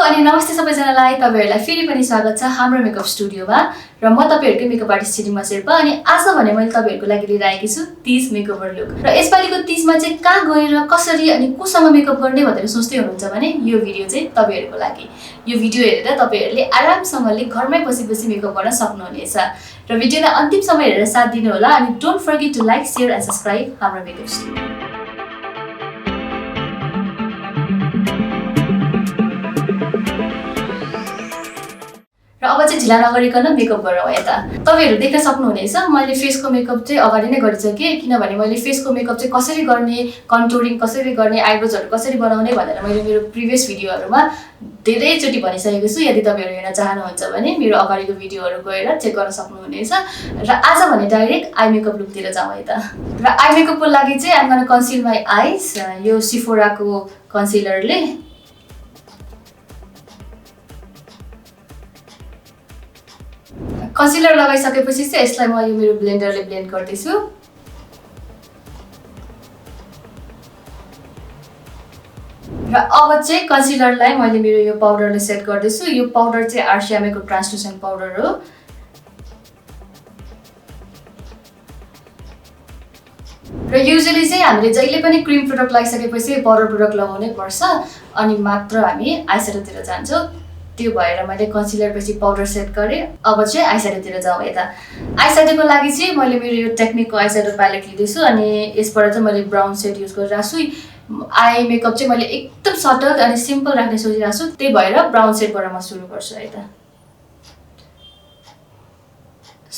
अनि नमस्ते सबैजनालाई तपाईहरुलाई फेरि पनि स्वागत छ हाम्रो मेकअप स्टुडियोमा र म तपाईहरुकै मेकअप आर्टिस्ट छेरिङमा शेर्पा अनि आज भने मैले तपाईहरुको लागि लिएर आएकी छु तीज मेकओभर लुक र यसपालिको तीजमा चाहिँ कहाँ गएर कसरी अनि कोसँग मेकअप गर्ने भनेर सोच्दै हुनुहुन्छ भने यो भिडियो चाहिँ तपाईहरुको लागि यो भिडियो हेरेर तपाईहरुले आरामसँगले घरमै बसी मेकअप गर्न सक्नुहुनेछ र भिडियोलाई अन्तिमसम्म हेरेर साथ दिनु होला अनि don't forget to like share and subscribe हाम्रो मेकअप स्टुडियो अब चाहिँ ढिला नगरिकन मेकअप गरौँ यता तपाईहरु देख्न सक्नुहुनेछ मैले फेसको मेकअप चाहिँ अगाडि नै गरिसके किनभने मैले फेसको मेकअप चाहिँ कसरी गर्ने कन्टुरिङ कसरी गर्ने आइब्रोजहरु कसरी बनाउने भनेर मैले मेरो प्रिभियस भिडियोहरुमा धेरै चोटी भनिसकेको छु यदि तपाईहरु हेर्न चाहनुहुन्छ भने मेरो अगाडिको भिडियोहरु गएर चेक गर्न सक्नुहुनेछ र आज भने डाइरेक्ट आई मेकअप लुक तिर जाउँ यता र आई मेकअपको लागि चाहिँ I am gonna conceal my eyes यो सिफोराको कन्सिलरले कन्सिलर लगाइसकेपछि चाहिँ यसलाई म यो मेरो ब्लेन्डरले ब्लेन्ड गर्दै छु र अब चाहिँ कन्सिलरलाई मैले मेरो यो पाउडरले सेट गर्दै छु यो पाउडर चाहिँ आरसिएमएको ट्रान्सलुसेन्ट पाउडर हो र युजुअली चाहिँ हामीले जहिले पनि क्रीम प्रोडक्ट लगाइसकेपछि पाउडर प्रोडक्ट लगाउनै पर्छ अनि मात्र हामी आइस्याडोतिर जान्छौं त्यो भएर मैले कन्सिलर पछि पाउडर सेट गरे अब चाहिँ आइस्याडोतिर जाउँ यता आइस्याडोको लागि चाहिँ मैले मेरो यो टेक्निकको आइस्याडो प्यालेट लिँदै छु अनि यसबाट चाहिँ मैले ब्राउन सेड युज गरिरहेको छु आई मेकअप चाहिँ मैले एकदम सटल अनि सिम्पल राख्ने सोचिरहेको छु त्यही भएर ब्राउन सेडबाट म सुरु गर्छु यता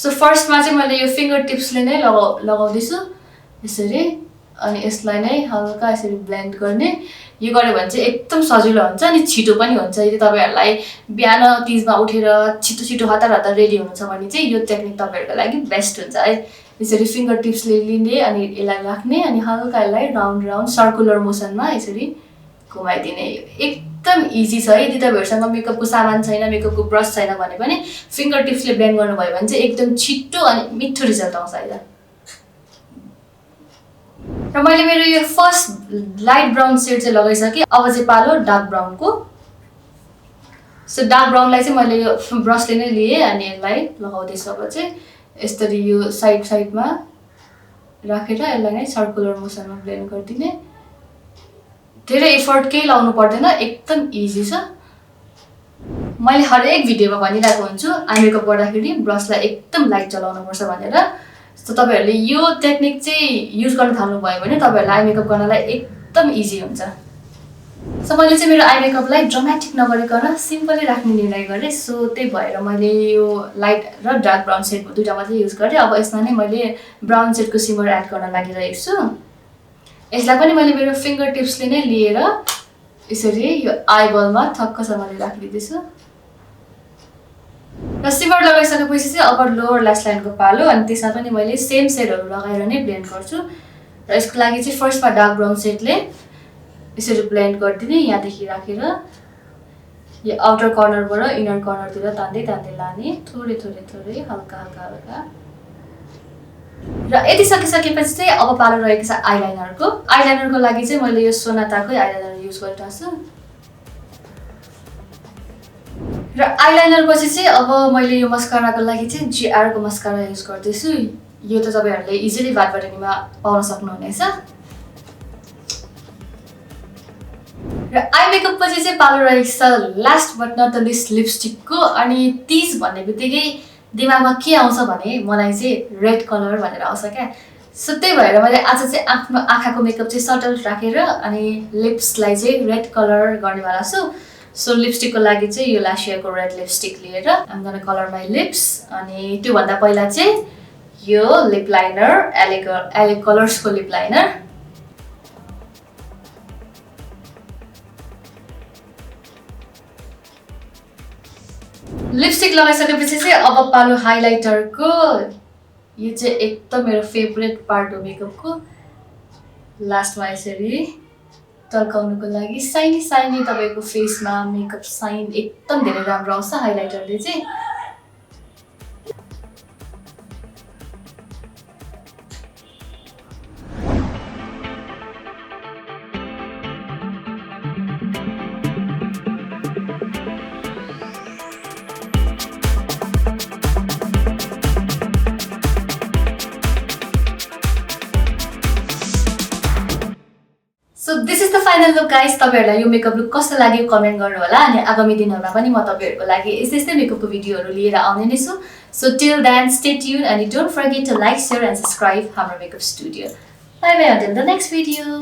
सो फर्स्टमा चाहिँ मैले यो फिंगर टिप्सले नै लगाउँदै छु यसरी अनि यसलाई नै हल्का यसरी ब्लेन्ड गर्ने यो गर्यो भने चाहिँ एकदम सजिलो हुन्छ अनि छिटो पनि हुन्छ यदि तपाईहरुलाई बिहान तीजमा उठेर छिटो हतार रेडी हुनुहुन्छ भने चाहिँ यो टेक्निक तपाईहरुको लागि बेस्ट हुन्छ है यसरी फिंगर टिप्सले लिने अनि यसलाई राख्ने अनि हल्का यसलाई राउन्ड सर्कुलर मोसनमा यसरी घुमाइदिने एकदम इजी छ यदि तपाईहरुसँग मेकअपको सामान छैन मेकअपको ब्रश छैन भने पनि फिंगर टिप्सले ब्लेन्ड गर्नुभयो भने चाहिँ एकदम छिटो अनि मिठो रिजल्ट आउँछ हैन र मैले मेरो यो फर्स्ट लाइट ब्राउन शेड चाहिँ लगाइसके अब चाहिँ पालो डार्क ब्राउनको सो डार्क ब्राउनलाई चाहिँ मैले यो ब्रशले नै लिए अनि यसलाई लगाउँदै छु अब चाहिँ यसरी यो साइडमा राखेर यसलाई नै सर्कुलर मोसनमा ब्लेन्ड गर्दिने धेरै एफर्ट केही लाउनु पर्दैन एकदम इजी छ मैले हरेक भिडियोमा भनिरहेको हुन्छु आई मेकअप गर्दाखेरि ब्रशलाई एकदम लाइट चलाउनु पर्छ भनेर सो तपाईहरुले यो टेक्निक चाहिँ युज गर्न थाल्नु भयो भने तपाईहरुलाई आई मेकअप गर्नलाई एकदम इजी हुन्छ सो मैले चाहिँ मेरो आई मेकअपलाई ड्रामेटिक नगरिकन सिम्पली राख्ने निर्णय गरे सो त्यही भएर मैले यो लाइट र डार्क ब्राउन शेड दुईटा मात्रै युज गरे अब यसमा नै मैले ब्राउन शेडको सिमर एड गर्न लागिरहेको छु यसलाई पनि मैले मेरो फिंगर टिप्सले नै लिएर यसरी यो आईबलमा ठक्कसँगले राखिदिदै छु र सिमर लगाइसकेपछि चाहिँ अब लोअर ल्यास लाइनको पालो अनि त्यसमा पनि मैले सेम शेडहरु लगाएर नै ब्लेन्ड गर्छु र यसको लागि चाहिँ फर्स्टमा डार्क ब्राउन शेडले यसरी ब्लेन्ड गर्दिने यहाँदेखि राखेर यो आउटर कर्नरबाट इनर कर्नरतिर तान्दै लाने थोरै हल्का र यति सकिसकेपछि चाहिँ अब पालो रहेको छ आइलाइनरको लागि चाहिँ मैले यो सोनाताकै आइलाइनर युज गरिरहेको छु र आइलाइनर पछि चाहिँ अब मैले यो मस्काराको लागि चाहिँ जीआर को मस्कारा युज गर्दै छु यो त तपाईहरुले इजिली बाटबटनीमा पाउन सक्नुहुनेछ र आई मेकअप पछि चाहिँ पालो रहेको छ last but not the least लिपस्टिकको अनि तीज भन्नेबित्तिकै दिमागमा के आउँछ भने मलाई चाहिँ रेड कलर भनेर आउँछ क्या सो त्यही भएर मैले आज चाहिँ आफ्नो आँखाको मेकअप चाहिँ सटल राखेर अनि लिप्सलाई चाहिँ रेड कलर गर्नेवाला छु सो लिपस्टिकको लागि चाहिँ यो लासियाको रेड लिपस्टिक लिएर I'm gonna colour my lips अनि त्यो भन्दा पहिला चाहिँ यो लिप लाइनर एले कलर्सको लिप लाइनर लिपस्टिक लगाइसकेपछि चाहिँ अब पालो हाइलाइटरको यो चाहिँ एकदम मेरो फेभरेट पार्ट हो मेकअपको लास्टमा यसरी टल्काउनुको लागि साइनी तपाईको फेसमा मेकअप साइन एकदम धेरै राम्रो आउँछ हाइलाइटरले चाहिँ फाइनल लुक गाइस तपाईहरुलाई यो मेकअप लुक कस्तो लाग्यो कमेन्ट गर्नु होला अनि आगामी दिनहरुमा पनि म तपाईहरुको लागि यस्तै मेकअपको भिडियोहरु लिएर आउने नै छु so till then stay tune and don't forget to like share and subscribe Hamro Makeup Studio bye bye until the next video